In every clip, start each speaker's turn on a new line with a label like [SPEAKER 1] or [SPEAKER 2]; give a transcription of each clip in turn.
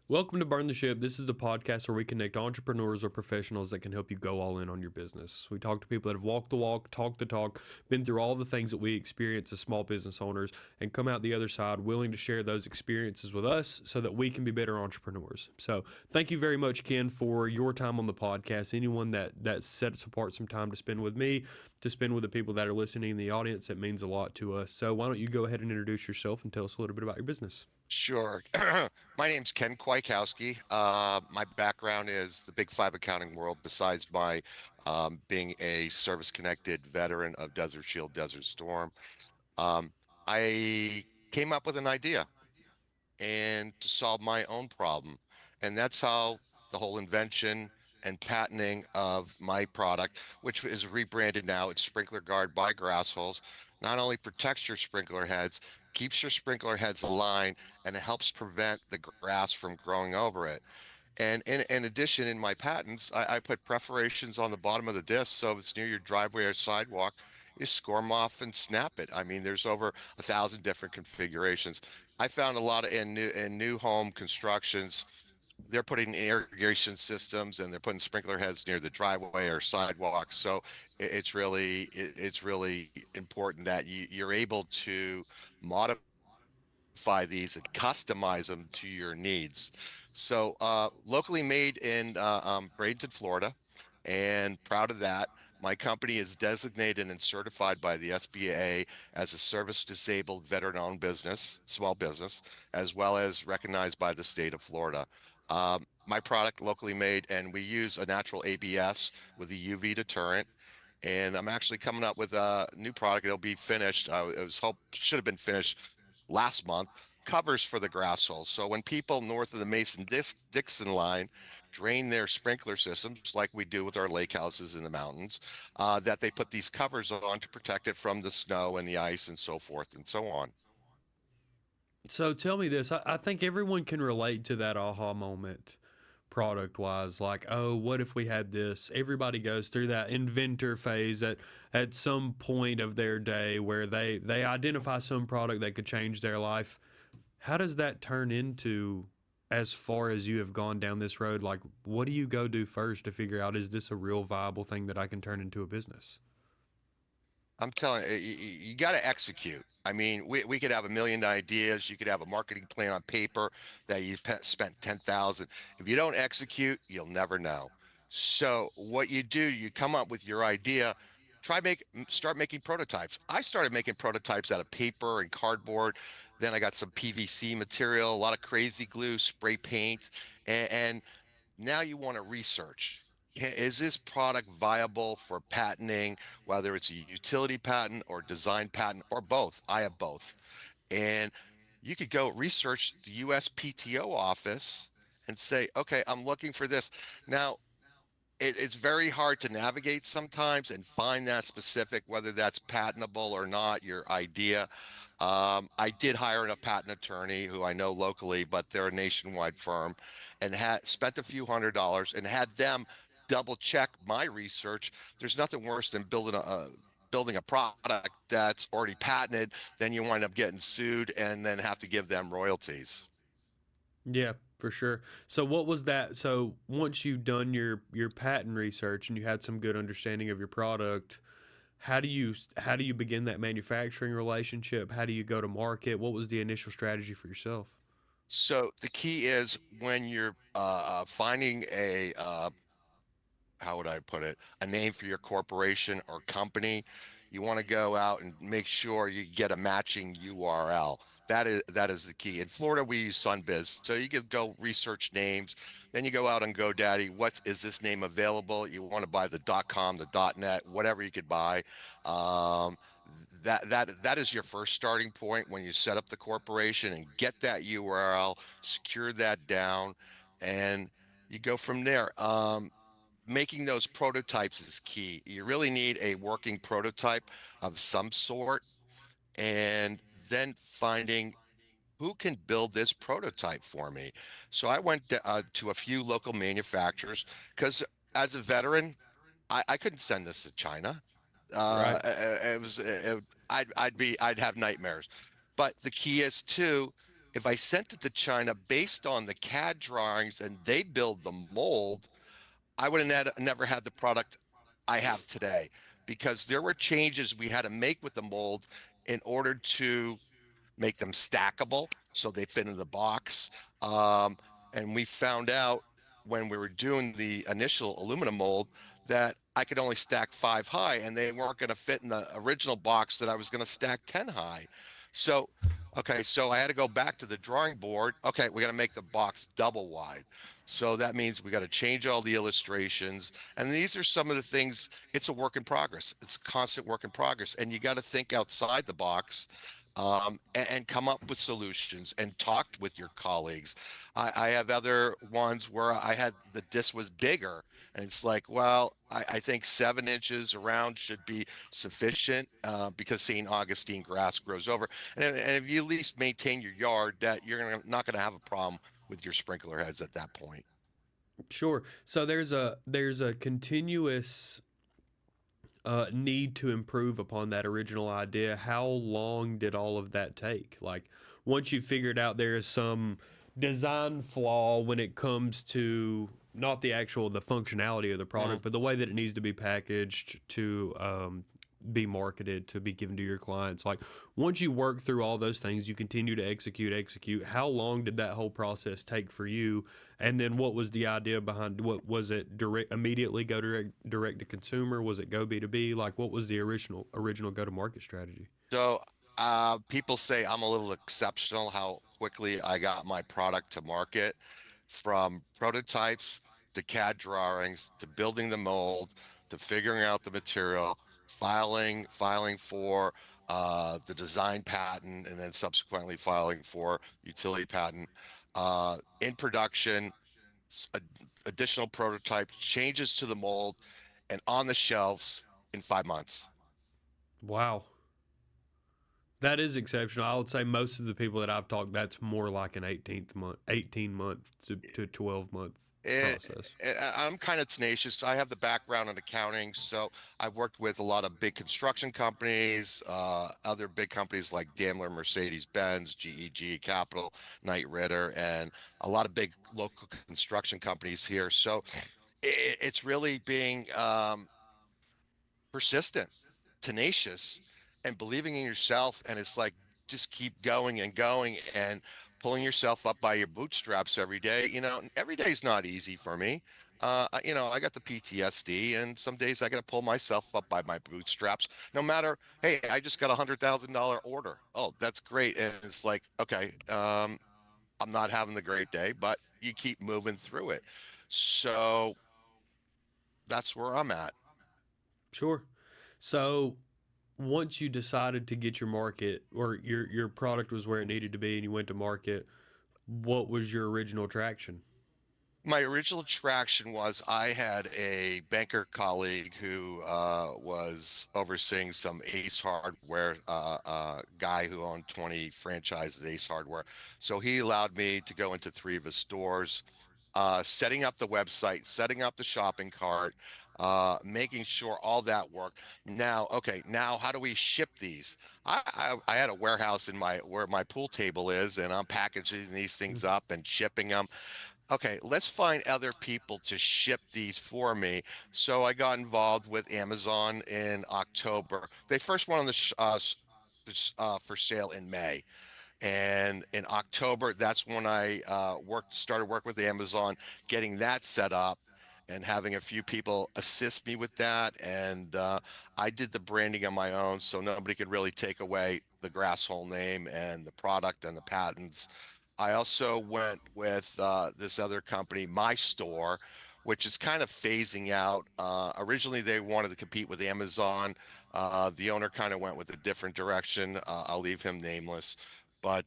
[SPEAKER 1] Welcome to Burn the Ship. This is the podcast where we connect entrepreneurs or professionals that can help you go all in on your business. We talk to people that have walked the walk, talked the talk, been through all the things that we experience as small business owners, and come out the other side willing to share those experiences with us so that we can be better entrepreneurs. So, thank you very much, Ken, for your time on the podcast. Anyone that sets apart some time to spend with me, to spend with the people that are listening in the audience, it means a lot to us. So, why don't you go ahead and introduce yourself and tell us a little bit about your business?
[SPEAKER 2] Sure. My name's Ken Kwiatkowski. My background is the Big Five accounting world, besides my being a service-connected veteran of Desert Shield, Desert Storm. Um, I came up with an idea and to solve my own problem. And that's how the whole invention and patenting of my product, which is rebranded now, it's Sprinkler Guard by Grass Holes, not only protects your sprinkler heads, keeps your sprinkler heads aligned, and it helps prevent the grass from growing over it. And in addition, in my patents, I put perforations on the bottom of the disc, so if it's near your driveway or sidewalk, you score them off and snap it. I mean, there's over 1,000 different configurations. I found a lot of in new home constructions, they're putting irrigation systems and they're putting sprinkler heads near the driveway or sidewalk. So it's really important that you're able to modify these and customize them to your needs. So, locally made in Bradenton, Florida, and proud of that. My company is designated and certified by the SBA as a service disabled veteran owned business, small business, as well as recognized by the state of Florida. My product locally made, and we use a natural ABS with a UV deterrent. And I'm actually coming up with a new product. It'll be finished. It was hope should have been finished last month. Covers for the grass holes. So when people north of the Mason-Dixon line drain their sprinkler systems, like we do with our lake houses in the mountains, that they put these covers on to protect it from the snow and the ice and so forth and so on.
[SPEAKER 1] So tell me this. I think everyone can relate to that aha moment product wise. Like, oh, what if we had this? Everybody goes through that inventor phase at some point of their day where they identify some product that could change their life. How does that turn into, as far as you have gone down this road? Like, what do you go do first to figure out, is this a real viable thing that I can turn into a business?
[SPEAKER 2] I'm telling you, you got to execute. I mean, we could have a million ideas. You could have a marketing plan on paper that you spent 10,000. If you don't execute, you'll never know. So what you do, you come up with your idea, start making prototypes. I started making prototypes out of paper and cardboard. Then I got some PVC material, a lot of crazy glue, spray paint, and now you want to research. Is this product viable for patenting, whether it's a utility patent or design patent or both? I have both. And you could go research the USPTO office and say, okay, I'm looking for this. Now, it's very hard to navigate sometimes and find that specific, whether that's patentable or not, your idea. I did hire a patent attorney who I know locally, but they're a nationwide firm, and had spent a few $100s and had them double check my research. There's nothing worse than building a product that's already patented, then you wind up getting sued and then have to give them royalties.
[SPEAKER 1] Yeah, for sure. So what was that? So once you've done your patent research and you had some good understanding of your product, how do you begin that manufacturing relationship? How do you go to market? What was the initial strategy for yourself?
[SPEAKER 2] So the key is when you're finding how would I put it, a name for your corporation or company, you want to go out and make sure you get a matching URL. That is the key. In Florida, we use Sunbiz, so you can go research names. Then you go out on GoDaddy. What is this name available? You want to buy the .com, the .net, whatever you could buy. Um, that is your first starting point when you set up the corporation and get that URL, secure that down, and you go from there. Making those prototypes is key. You really need a working prototype of some sort, and then finding who can build this prototype for me. So I went to a few local manufacturers because as a veteran, I couldn't send this to China.
[SPEAKER 1] Right.
[SPEAKER 2] I'd have nightmares. But the key is too, If I sent it to China based on the CAD drawings and they build the mold, I would have never had the product I have today, because there were changes we had to make with the mold in order to make them stackable so they fit in the box. Um, and we found out when we were doing the initial aluminum mold that I could only stack 5 high, and they weren't going to fit in the original box that I was going to stack 10 high. So, okay, so I had to go back to the drawing board. Okay, we got to make the box double wide. So that means we got to change all the illustrations. And these are some of the things, it's a work in progress. It's a constant work in progress. And you got to think outside the box, and come up with solutions and talked with your colleagues. I have other ones where I had the disc was bigger, and it's like, well, I think 7 inches around should be sufficient, because St. Augustine grass grows over. And if you at least maintain your yard, that not going to have a problem with your sprinkler heads at that point.
[SPEAKER 1] Sure. So there's a continuous need to improve upon that original idea. How long did all of that take? Like, once you figured out there is some design flaw when it comes to not the functionality of the
[SPEAKER 2] Mm.
[SPEAKER 1] product, but the way that it needs to be packaged to be marketed, to be given to your clients. Like, once you work through all those things, you continue to execute. How long did that whole process take for you? And then what was the idea behind, what was it, direct immediately go direct to consumer? Was it go B2B? Like, what was the original go to market strategy?
[SPEAKER 2] So, people say I'm a little exceptional how quickly I got my product to market, from prototypes to CAD drawings to building the mold to figuring out the material, filing for the design patent, and then subsequently filing for utility patent, in production, additional prototype changes to the mold, and on the shelves in 5 months.
[SPEAKER 1] Wow. That is exceptional. I would say most of the people that I've talked, that's more like an 18 month to 12 month
[SPEAKER 2] Eh,
[SPEAKER 1] process.
[SPEAKER 2] I'm kind of tenacious. I have the background in accounting, so I've worked with a lot of big construction companies, other big companies like Daimler, Mercedes-Benz, GEG, Capital, Knight Ritter, and a lot of big local construction companies here. So it's really being persistent, tenacious, and believing in yourself. And it's like, just keep going and going and pulling yourself up by your bootstraps every day. Every day is not easy for me. I got the PTSD, and some days I got to pull myself up by my bootstraps. No matter, hey, I just got $100,000 order. Oh, that's great. And it's like, okay, I'm not having the great day, but you keep moving through it. So that's where I'm at.
[SPEAKER 1] Sure. So once you decided to get your market, or your product was where it needed to be and you went to market, what was your original traction?
[SPEAKER 2] My original attraction was I had a banker colleague who was overseeing some Ace Hardware, guy who owned 20 franchises at Ace Hardware. So he allowed me to go into 3 of his stores, setting up the website, setting up the shopping cart, making sure all that worked. Now, okay, now how do we ship these? I had a warehouse in my where my pool table is, and I'm packaging these things up and shipping them. Okay, let's find other people to ship these for me. So I got involved with Amazon in October. They first went on for sale in May. And in October, that's when I started work with Amazon, getting that set up and having a few people assist me with that. And I did the branding on my own, so nobody could really take away the Grasshole name and the product and the patents. I also went with this other company, My Store, which is kind of phasing out. Originally, they wanted to compete with Amazon. The owner kind of went with a different direction. I'll leave him nameless. But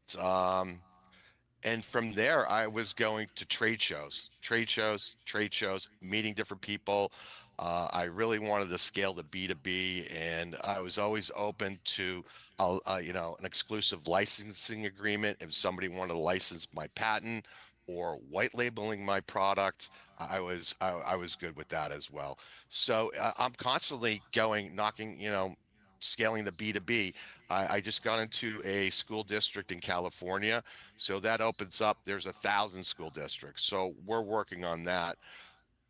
[SPEAKER 2] and from there, I was going to trade shows, meeting different people. I really wanted to scale the B2B, and I was always open to, an exclusive licensing agreement. If somebody wanted to license my patent or white labeling my product, I was good with that as well. So I'm constantly going, knocking, scaling the B2B. I just got into a school district in California, so that opens up. There's 1,000 school districts, so we're working on that.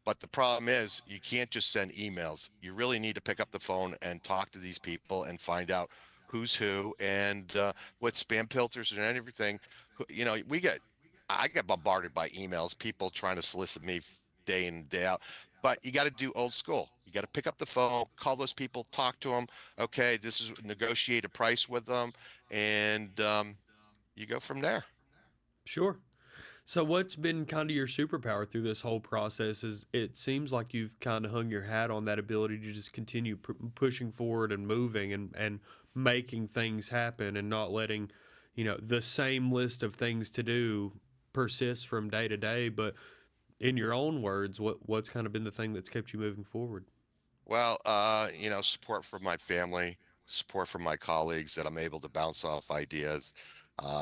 [SPEAKER 2] But the problem is, you can't just send emails. You really need to pick up the phone and talk to these people and find out who's who and what spam filters and everything. You know, I get bombarded by emails, people trying to solicit me day in and day out. But you got to do old school. You got to pick up the phone, call those people, talk to them. Okay, this is negotiate a price with them, and you go from there.
[SPEAKER 1] Sure. So what's been kind of your superpower through this whole process is it seems like you've kind of hung your hat on that ability to just continue pushing forward and moving and making things happen and not letting, the same list of things to do persist from day to day, but in your own words, what's kind of been the thing that's kept you moving forward?
[SPEAKER 2] Well, support from my family, support from my colleagues that I'm able to bounce off ideas.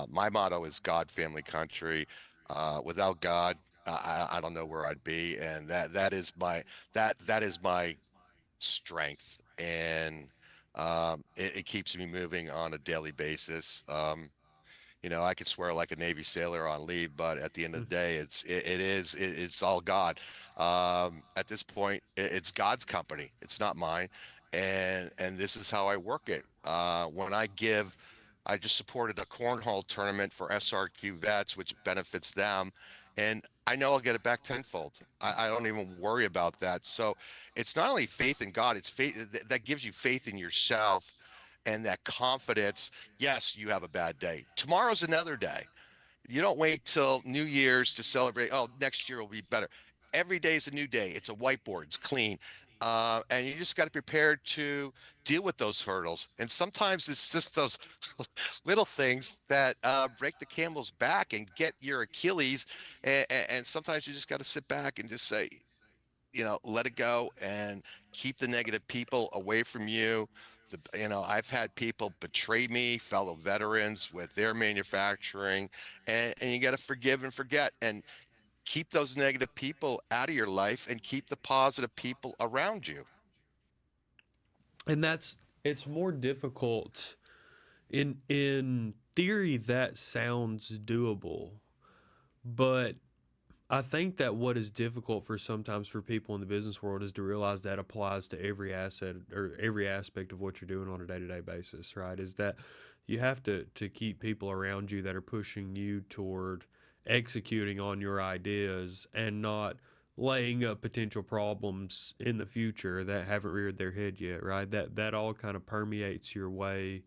[SPEAKER 2] My motto is God, family, country. Without God, I don't know where I'd be, and that is my strength, and it keeps me moving on a daily basis. I could swear like a Navy sailor on leave, but at the end of the day, it's all God. At this point, it's God's company. It's not mine, and this is how I work it. When I give, I just supported a cornhole tournament for SRQ vets, which benefits them, and I know I'll get it back tenfold. I don't even worry about that. So it's not only faith in God; it's faith that gives you faith in yourself and that confidence. Yes, you have a bad day. Tomorrow's another day. You don't wait till New Year's to celebrate. Oh, next year will be better. Every day is a new day. It's a whiteboard. It's clean. And you just got to be prepared to deal with those hurdles. And sometimes it's just those little things that break the camel's back and get your Achilles. And sometimes you just got to sit back and just say, let it go and keep the negative people away from you. I've had people betray me, fellow veterans with their manufacturing, and you got to forgive and forget and keep those negative people out of your life and keep the positive people around you.
[SPEAKER 1] And it's more difficult in theory that sounds doable, but I think that what is difficult for sometimes for people in the business world is to realize that applies to every asset or every aspect of what you're doing on a day to day basis, right? Is that you have to keep people around you that are pushing you toward executing on your ideas and not laying up potential problems in the future that haven't reared their head yet, right? That all kind of permeates your way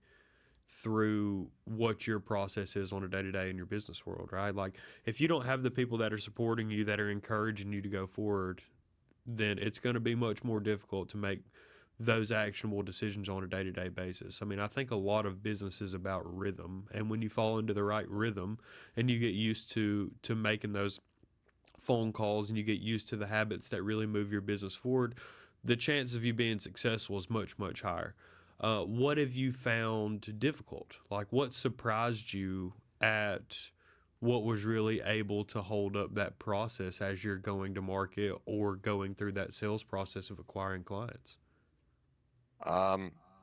[SPEAKER 1] through what your process is on a day to day in your business world, right? Like if you don't have the people that are supporting you, that are encouraging you to go forward, then it's going to be much more difficult to make those actionable decisions on a day to day basis. I mean, I think a lot of business is about rhythm, and when you fall into the right rhythm and you get used to making those phone calls and you get used to the habits that really move your business forward, the chance of you being successful is much, much higher. What have you found difficult? Like, what surprised you at what was really able to hold up that process as you're going to market or going through that sales process of acquiring clients?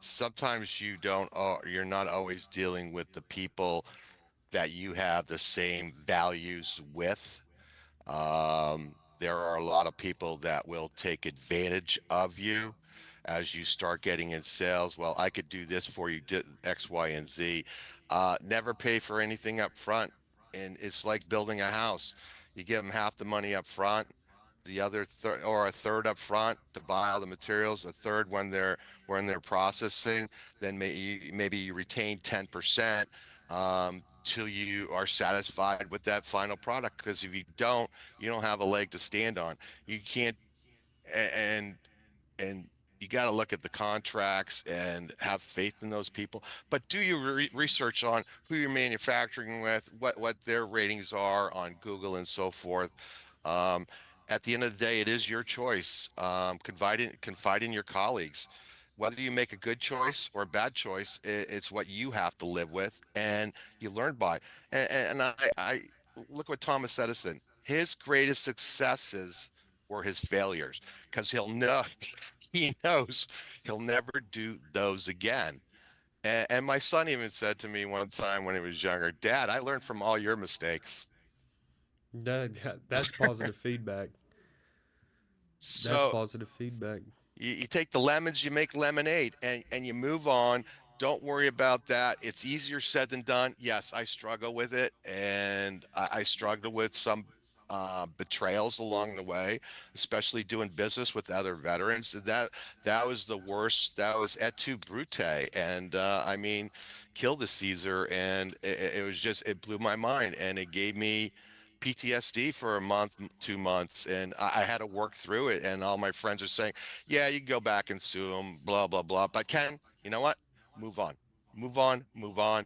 [SPEAKER 2] Sometimes you're not always dealing with the people that you have the same values with. There are a lot of people that will take advantage of you as you start getting in sales. Well, I could do this for you, X, Y, and Z. Never pay for anything up front. And it's like building a house. You give them half the money up front, the other or a third up front to buy all the materials, a third when they're processing, then maybe you retain 10% till you are satisfied with that final product. Because if you don't have a leg to stand on. You can't, and and you got to look at the contracts and have faith in those people. But do your research on who you're manufacturing with, what their ratings are on Google and so forth. Um, at the end of the day, it is your choice. Confide in your colleagues. Whether you make a good choice or a bad choice, it's what you have to live with, and you learn by. And I look what Thomas Edison. His greatest successes were his failures, because he'll know. he knows he'll never do those again. And my son even said to me one time when he was younger, Dad, I learned from all your mistakes.
[SPEAKER 1] That's positive feedback. That's
[SPEAKER 2] So
[SPEAKER 1] positive feedback.
[SPEAKER 2] you take the lemons, you make lemonade, and you move on. Don't worry about that. It's easier said than done. Yes, I struggle with it, and I struggle with some betrayals along the way, especially doing business with other veterans. That was the worst. That was et tu brute, and I mean, kill the Caesar, and it was just it blew my mind, and it gave me PTSD for a month, 2 months, and I had to work through it. And all my friends are saying, yeah, you can go back and sue them, blah, blah, blah. But Ken, you know what? Move on, move on, move on,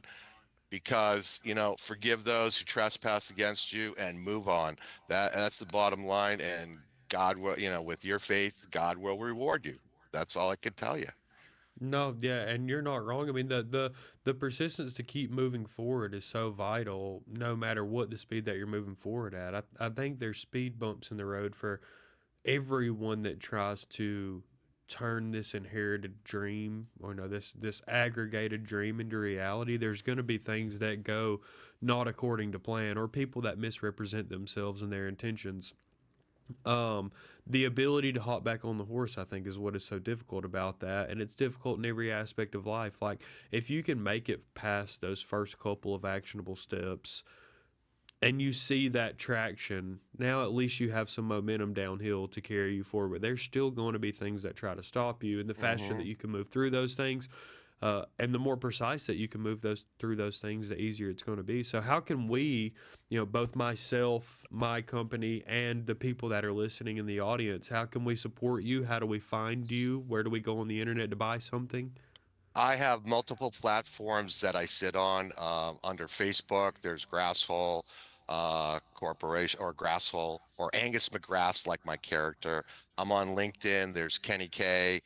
[SPEAKER 2] because, forgive those who trespass against you and move on. That's the bottom line. And God will, with your faith, God will reward you. That's all I can tell you.
[SPEAKER 1] No, yeah, and you're not wrong. I mean, the persistence to keep moving forward is so vital, no matter what the speed that you're moving forward at. I think there's speed bumps in the road for everyone that tries to turn this inherited dream, or no, this aggregated dream into reality. There's going to be things that go not according to plan, or people that misrepresent themselves and their intentions. um the ability to hop back on the horse, I think, is what is so difficult about that, and it's difficult in every aspect of life. Like, if you can make it past those first couple of actionable steps and you see that traction, now at least you have some momentum downhill to carry you forward. There's still going to be things that try to stop you, and the faster that
[SPEAKER 2] Hmm.
[SPEAKER 1] you can move through those things, and the more precise that you can move those through those things, the easier it's going to be. So how can we, both myself, my company, and the people that are listening in the audience, how can we support you? How do we find you? Where do we go on the internet to buy something?
[SPEAKER 2] I have multiple platforms that I sit on. Under Facebook, there's Grasshole Corporation, or Grasshole, or Angus McGrath, like my character. I'm on LinkedIn. There's Kenny K.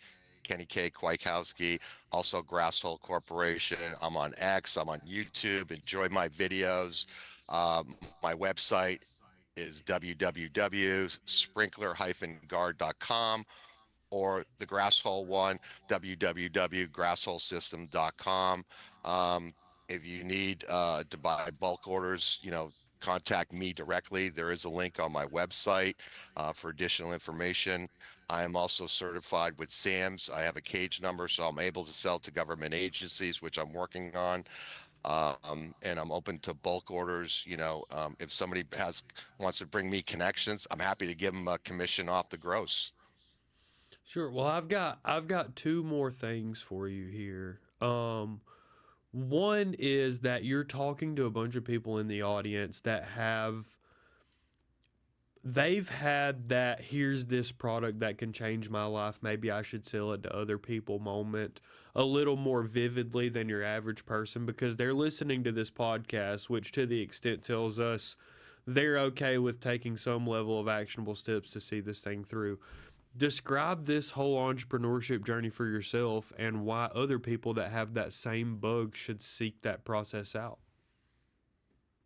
[SPEAKER 2] Kwiatkowski, also Grasshole Corporation. I'm on X. I'm on YouTube. Enjoy my videos. My website is www.sprinkler-guard.com, or the Grasshole one, www.grassholesystem.com. If you need to buy bulk orders, contact me directly. There is a link on my website for additional information. I am also certified with SAMS. I have a cage number, so I'm able to sell to government agencies, which I'm working on. And I'm open to bulk orders. If somebody wants to bring me connections, I'm happy to give them a commission off the gross.
[SPEAKER 1] Sure. Well, I've got two more things for you here. One is that you're talking to a bunch of people in the audience that they've had that here's this product that can change my life, maybe I should sell it to other people moment a little more vividly than your average person, because they're listening to this podcast, which to the extent tells us they're okay with taking some level of actionable steps to see this thing through. Describe this whole entrepreneurship journey for yourself and why other people that have that same bug should seek that process out.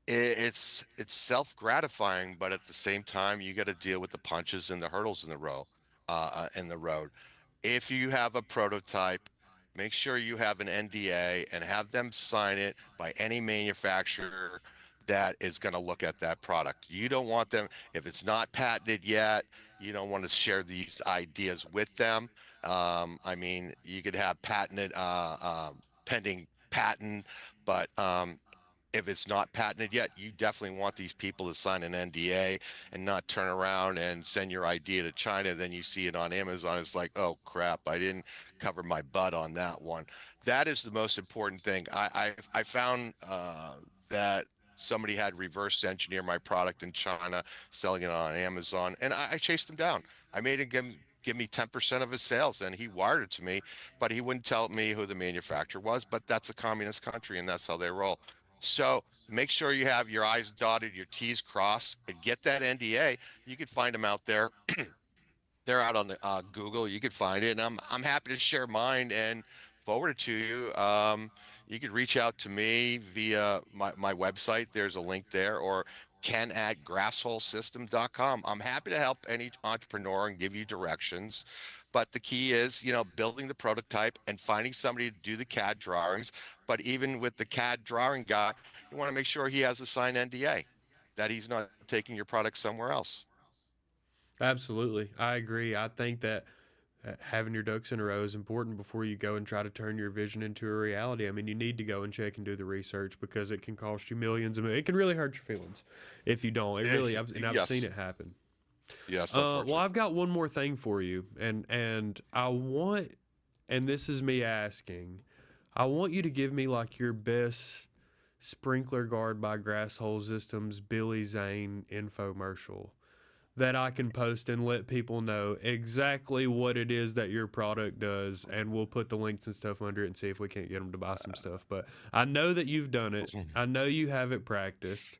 [SPEAKER 2] It's self-gratifying, but at the same time, you got to deal with the punches and the hurdles in the road. If you have a prototype, make sure you have an NDA and have them sign it by any manufacturer that is going to look at that product. You don't want them, if it's not patented yet, you don't want to share these ideas with them. I mean, you could have pending patent, but if it's not patented yet, you definitely want these people to sign an NDA and not turn around and send your idea to China. Then you see it on Amazon. It's like, oh crap, I didn't cover my butt on that one. That is the most important thing. I found that somebody had reverse engineer my product in China, selling it on Amazon, and I chased him down. I made him give me 10% of his sales, and he wired it to me, but he wouldn't tell me who the manufacturer was. But that's a communist country, and that's how they roll. So make sure you have your I's dotted, your T's crossed, and get that NDA. You can find them out there. They're out on the Google. You could find it, and I'm happy to share mine and forward it to you. You could reach out to me via my website. There's a link there, or ken@grassholesystem.com. I'm happy to help any entrepreneur and give you directions. But the key is, building the prototype and finding somebody to do the CAD drawings. But even with the CAD drawing guy, you want to make sure he has a signed NDA, that he's not taking your product somewhere else.
[SPEAKER 1] Absolutely. I agree. I think that having your ducks in a row is important before you go and try to turn your vision into a reality. I mean, you need to go and check and do the research because it can cost you millions. It can really hurt your feelings if you don't. It really, I've seen
[SPEAKER 2] Yes.
[SPEAKER 1] it happen.
[SPEAKER 2] Yes,
[SPEAKER 1] Well,
[SPEAKER 2] unfortunately.
[SPEAKER 1] I've got one more thing for you, and I want, and this is me asking, I want you to give me like your best sprinkler guard by Grass Hole Systems Billy Zane infomercial that I can post and let people know exactly what it is that your product does, and we'll put the links and stuff under it and see if we can't get them to buy some stuff. But I know that you've done it. I know you have it practiced,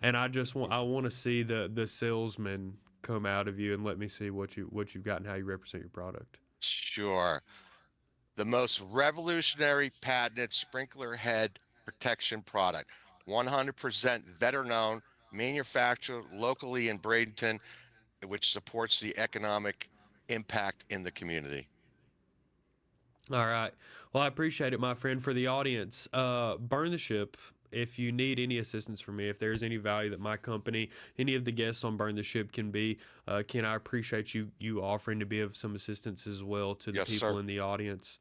[SPEAKER 1] and I want to see the salesman come out of you and let me see what you've got and how you represent your product.
[SPEAKER 2] Sure. The most revolutionary patented sprinkler head protection product, 100% veteran owned, manufactured locally in Bradenton, which supports the economic impact in the community.
[SPEAKER 1] All right. Well, I appreciate it, my friend. For the audience, burn the ship. If you need any assistance from me, if there's any value that my company, any of the guests on Burn the Ship can be, Ken, I appreciate you offering to be of some assistance as well to the
[SPEAKER 2] Yes,
[SPEAKER 1] people
[SPEAKER 2] sir.
[SPEAKER 1] in the audience.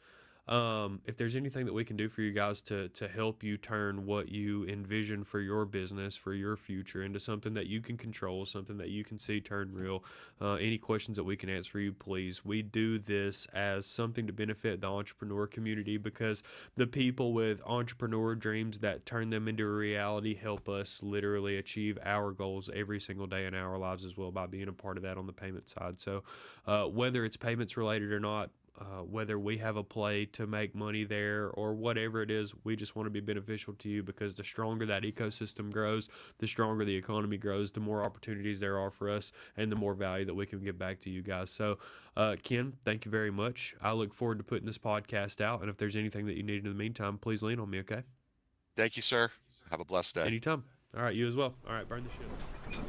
[SPEAKER 1] If there's anything that we can do for you guys to help you turn what you envision for your business, for your future, into something that you can control, something that you can see turn real, any questions that we can answer for you, please. We do this as something to benefit the entrepreneur community because the people with entrepreneur dreams that turn them into a reality help us literally achieve our goals every single day in our lives as well by being a part of that on the payment side. So, whether it's payments related or not, whether we have a play to make money there or whatever it is, we just want to be beneficial to you because the stronger that ecosystem grows, the stronger the economy grows, the more opportunities there are for us, and the more value that we can give back to you guys. So, Ken, thank you very much. I look forward to putting this podcast out. And if there's anything that you need in the meantime, please lean on me, okay?
[SPEAKER 2] Thank you, sir. Have a blessed day.
[SPEAKER 1] Anytime. All right, you as well. All right, burn the ship.